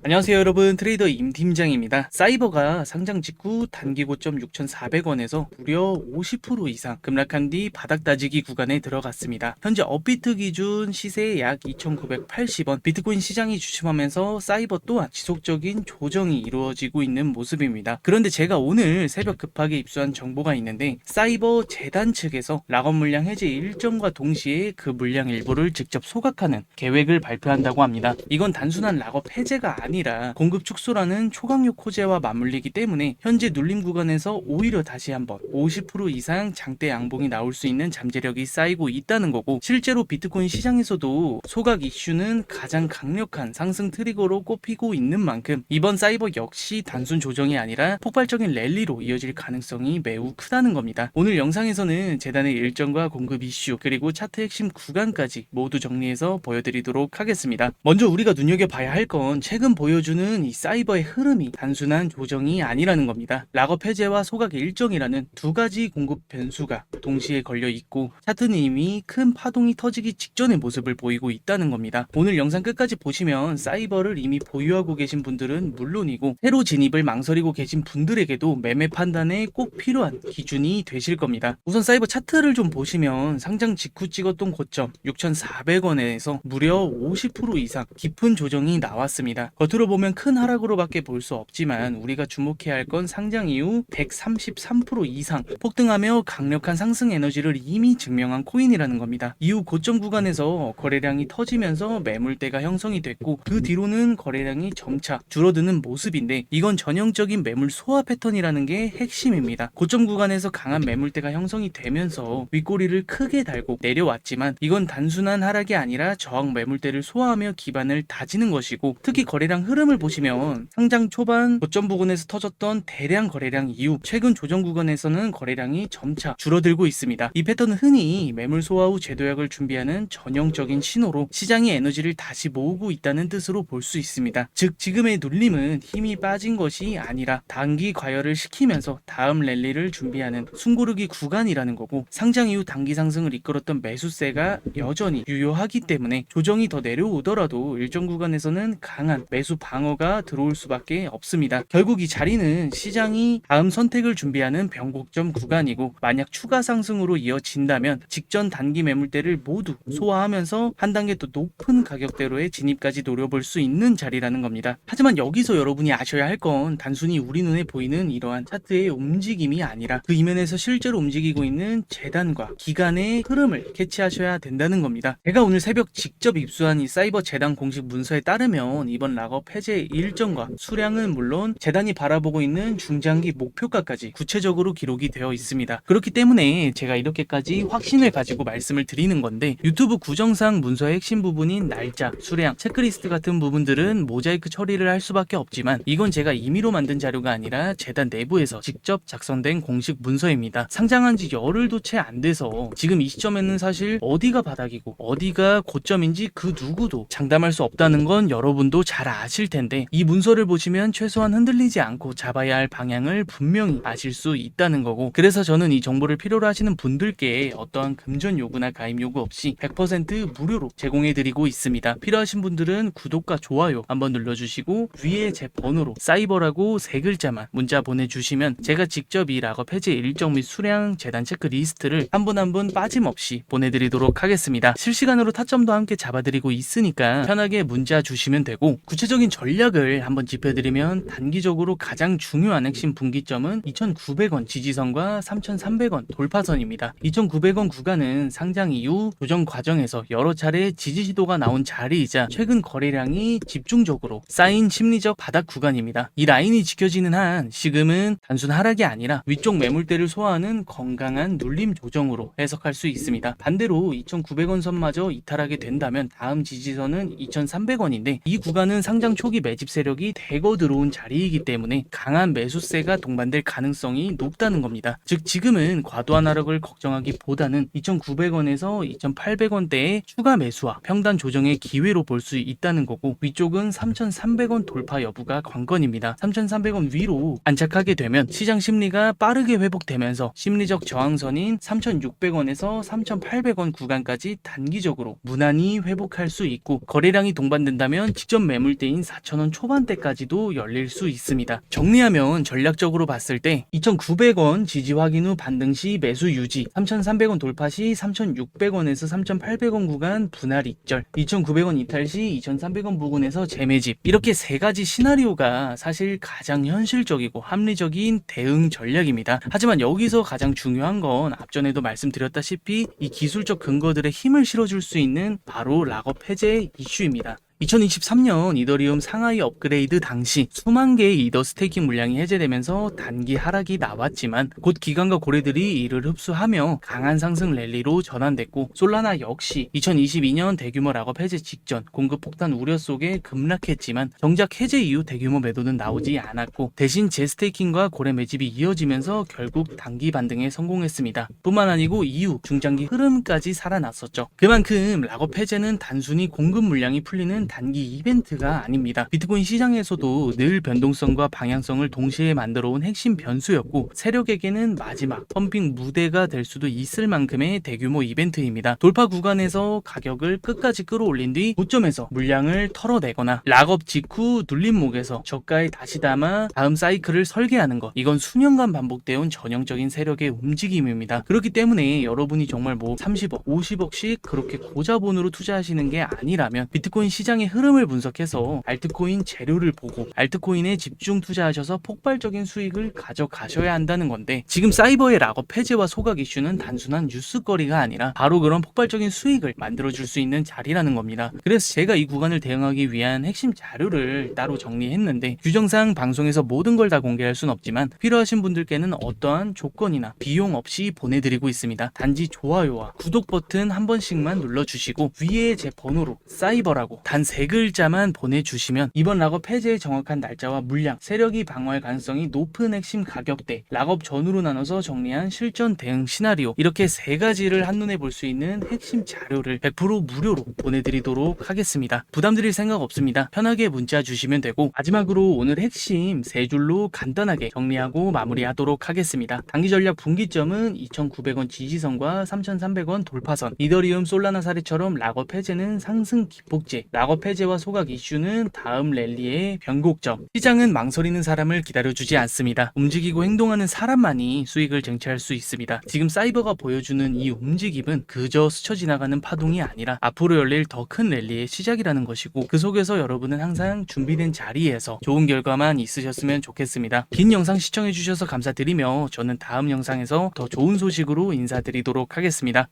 안녕하세요 여러분, 트레이더 임 팀장입니다. 사이버가 상장 직후 단기 고점 6,400원에서 무려 50% 이상 급락한 뒤 바닥 다지기 구간에 들어갔습니다. 현재 업비트 기준 시세 약 2,980원, 비트코인 시장이 주춤하면서 사이버 또한 지속적인 조정이 이루어지고 있는 모습입니다. 그런데 제가 오늘 새벽 급하게 입수한 정보가 있는데, 사이버 재단 측에서 락업 물량 해제 일정과 동시에 그 물량 일부를 직접 소각하는 계획을 발표한다고 합니다. 이건 단순한 락업 해제가 아니라 공급 축소라는 초강력 호재와 맞물리기 때문에 현재 눌림 구간에서 오히려 다시 한번 50% 이상 장대 양봉이 나올 수 있는 잠재력이 쌓이고 있다는 거고, 실제로 비트코인 시장에서도 소각 이슈는 가장 강력한 상승 트리거로 꼽히고 있는 만큼 이번 사이버 역시 단순 조정이 아니라 폭발적인 랠리로 이어질 가능성이 매우 크다는 겁니다. 오늘 영상에서는 재단의 일정과 공급 이슈 그리고 차트 핵심 구간까지 모두 정리해서 보여드리도록 하겠습니다. 먼저 우리가 눈여겨봐야 할 건 최근 보여주는 이 사이버의 흐름이 단순한 조정이 아니라는 겁니다. 락업 해제와 소각 일정이라는 두 가지 공급 변수가 동시에 걸려 있고, 차트는 이미 큰 파동이 터지기 직전의 모습을 보이고 있다는 겁니다. 오늘 영상 끝까지 보시면 사이버를 이미 보유하고 계신 분들은 물론이고, 새로 진입을 망설이고 계신 분들에게도 매매 판단에 꼭 필요한 기준이 되실 겁니다. 우선 사이버 차트를 좀 보시면 상장 직후 찍었던 고점 6,400원에서 무려 50% 이상 깊은 조정이 나왔습니다. 겉으로 보면 큰 하락으로밖에 볼 수 없지만 우리가 주목해야 할 건 상장 이후 133% 이상 폭등하며 강력한 상승 에너지를 이미 증명한 코인이라는 겁니다. 이후 고점 구간에서 거래량이 터지면서 매물대가 형성이 됐고, 그 뒤로는 거래량이 점차 줄어드는 모습인데, 이건 전형적인 매물 소화 패턴이라는 게 핵심입니다. 고점 구간에서 강한 매물대가 형성이 되면서 윗꼬리를 크게 달고 내려왔지만, 이건 단순한 하락이 아니라 저항 매물대를 소화하며 기반을 다지는 것이고, 특히 거래량 흐름을 보시면 상장 초반 고점 부근에서 터졌던 대량 거래량 이후 최근 조정 구간에서는 거래량이 점차 줄어들고 있습니다. 이 패턴은 흔히 매물 소화 후 재도약을 준비하는 전형적인 신호로 시장이 에너지를 다시 모으고 있다는 뜻으로 볼 수 있습니다. 즉, 지금의 눌림은 힘이 빠진 것이 아니라 단기 과열을 시키면서 다음 랠리를 준비하는 숨고르기 구간이라는 거고, 상장 이후 단기 상승을 이끌었던 매수세가 여전히 유효하기 때문에 조정이 더 내려오더라도 일정 구간에서는 강한 매수 방어가 들어올 수밖에 없습니다. 결국 이 자리는 시장이 다음 선택을 준비하는 변곡점 구간이고, 만약 추가 상승으로 이어진다면 직전 단기 매물대를 모두 소화하면서 한 단계 더 높은 가격대로의 진입까지 노려볼 수 있는 자리라는 겁니다. 하지만 여기서 여러분이 아셔야 할 건 단순히 우리 눈에 보이는 이러한 차트의 움직임이 아니라 그 이면에서 실제로 움직이고 있는 재단과 기간의 흐름을 캐치하셔야 된다는 겁니다. 제가 오늘 새벽 직접 입수한 이 사이버 재단 공식 문서에 따르면 이번 락업 해제 일정과 수량은 물론 재단이 바라보고 있는 중장기 목표가까지 구체적으로 기록이 되어 있습니다. 그렇기 때문에 제가 이렇게까지 확신을 가지고 말씀을 드리는 건데, 유튜브 구정상 문서의 핵심 부분인 날짜, 수량, 체크리스트 같은 부분들은 모자이크 처리를 할 수밖에 없지만, 이건 제가 임의로 만든 자료가 아니라 재단 내부에서 직접 작성된 공식 문서입니다. 상장한 지 열흘도 채 안 돼서 지금 이 시점에는 사실 어디가 바닥이고 어디가 고점인지 그 누구도 장담할 수 없다는 건 여러분도 잘 아실 텐데, 이 문서를 보시면 최소한 흔들리지 않고 잡아야 할 방향을 분명히 아실 수 있다는 거고, 그래서 저는 이 정보를 필요로 하시는 분들께 어떠한 금전 요구나 가입 요구 없이 100% 무료로 제공해드리고 있습니다. 필요하신 분들은 구독과 좋아요 한번 눌러주시고, 위에 제 번호로 사이버라고 세 글자만 문자 보내주시면 제가 직접 이 락업 해제 일정 및 수량, 재단 체크리스트를 한 분 한 분 빠짐없이 보내드리도록 하겠습니다. 실시간으로 타점도 함께 잡아드리고 있으니까 편하게 문자 주시면 되고, 구체적인 전략을 한번 짚어드리면 단기적으로 가장 중요한 핵심 분기점은 2,900원 지지선과 3,300원 돌파선입니다. 2,900원 구간은 상장 이후 조정 과정에서 여러 차례 지지 시도가 나온 자리이자 최근 거래량이 집중적으로 쌓인 심리적 바닥 구간입니다. 이 라인이 지켜지는 한 지금은 단순 하락이 아니라 위쪽 매물대를 소화하는 건강한 눌림 조정으로 해석할 수 있습니다. 반대로 2,900원 선마저 이탈하게 된다면 다음 지지선은 2,300원인데, 이 구간은 상장 초기 매집 세력이 대거 들어온 자리이기 때문에 강한 매수세가 동반될 가능성이 높다는 겁니다. 즉, 지금은 과도한 하락을 걱정하기보다는 2,900원에서 2,800원대의 추가 매수와 평단 조정의 기회로 볼 수 있다는 거고, 위쪽은 3,300원 돌파 여부가 관건입니다. 3,300원 위로 안착하게 되면 시장 심리가 빠르게 회복되면서 심리적 저항선인 3,600원에서 3,800원 구간까지 단기적으로 무난히 회복할 수 있고, 거래량이 동반된다면 직전 매물대인 가격대인 4,000원 초반대까지도 열릴 수 있습니다. 정리하면 전략적으로 봤을 때 2,900원 지지 확인 후 반등 시 매수 유지, 3,300원 돌파 시 3,600원에서 3,800원 구간 분할 익절, 2,900원 이탈 시 2,300원 부근에서 재매집, 이렇게 세 가지 시나리오가 사실 가장 현실적이고 합리적인 대응 전략입니다. 하지만 여기서 가장 중요한 건 앞전에도 말씀드렸다시피 이 기술적 근거들의 힘을 실어줄 수 있는 바로 락업 해제 이슈입니다. 2023년 이더리움 상하이 업그레이드 당시 수만 개의 이더 스테이킹 물량이 해제되면서 단기 하락이 나왔지만 곧 기관과 고래들이 이를 흡수하며 강한 상승 랠리로 전환됐고, 솔라나 역시 2022년 대규모 락업 해제 직전 공급 폭탄 우려 속에 급락했지만 정작 해제 이후 대규모 매도는 나오지 않았고 대신 재스테이킹과 고래 매집이 이어지면서 결국 단기 반등에 성공했습니다. 뿐만 아니고 이후 중장기 흐름까지 살아났었죠. 그만큼 락업 해제는 단순히 공급 물량이 풀리는 단기 이벤트가 아닙니다. 비트코인 시장에서도 늘 변동성과 방향성을 동시에 만들어 온 핵심 변수였고 세력에게는 마지막 펌핑 무대가 될 수도 있을 만큼의 대규모 이벤트입니다. 돌파 구간에서 가격을 끝까지 끌어올린 뒤 고점에서 물량을 털어내거나 락업 직후 눌림목에서 저가에 다시 담아 다음 사이클을 설계하는 것, 이건 수년간 반복되어 온 전형적인 세력의 움직임입니다. 그렇기 때문에 여러분이 정말 30억, 50억씩 그렇게 고자본으로 투자하시는 게 아니라면 비트코인 시장의 흐름을 분석해서 알트코인 재료를 보고 알트코인에 집중 투자하셔서 폭발적인 수익을 가져가셔야 한다는 건데, 지금 사이버의 락업 해제와 소각 이슈는 단순한 뉴스거리가 아니라 바로 그런 폭발적인 수익을 만들어줄 수 있는 자리라는 겁니다. 그래서 제가 이 구간을 대응하기 위한 핵심 자료를 따로 정리했는데, 규정상 방송에서 모든 걸 다 공개할 순 없지만 필요하신 분들께는 어떠한 조건이나 비용 없이 보내드리고 있습니다. 단지 좋아요와 구독 버튼 한 번씩만 눌러주시고 위에 제 번호로 사이버라고 단 3글자만 보내주시면 이번 락업 해제의 정확한 날짜와 물량, 세력이 방어할 가능성이 높은 핵심 가격대, 락업 전후로 나눠서 정리한 실전 대응 시나리오, 이렇게 3가지를 한눈에 볼 수 있는 핵심 자료를 100% 무료로 보내드리도록 하겠습니다. 부담드릴 생각 없습니다. 편하게 문자 주시면 되고, 마지막으로 오늘 핵심 3줄로 간단하게 정리하고 마무리하도록 하겠습니다. 단기 전략 분기점은 2,900원 지지선과 3,300원 돌파선, 이더리움 솔라나 사례처럼 락업 해제는 상승 기폭제, 락업 해제와 소각 이슈는 다음 랠리의 변곡점. 시장은 망설이는 사람을 기다려주지 않습니다. 움직이고 행동하는 사람만이 수익을 쟁취할 수 있습니다. 지금 사이버가 보여주는 이 움직임은 그저 스쳐 지나가는 파동이 아니라 앞으로 열릴 더 큰 랠리의 시작이라는 것이고, 그 속에서 여러분은 항상 준비된 자리에서 좋은 결과만 있으셨으면 좋겠습니다. 긴 영상 시청해주셔서 감사드리며 저는 다음 영상에서 더 좋은 소식으로 인사드리도록 하겠습니다.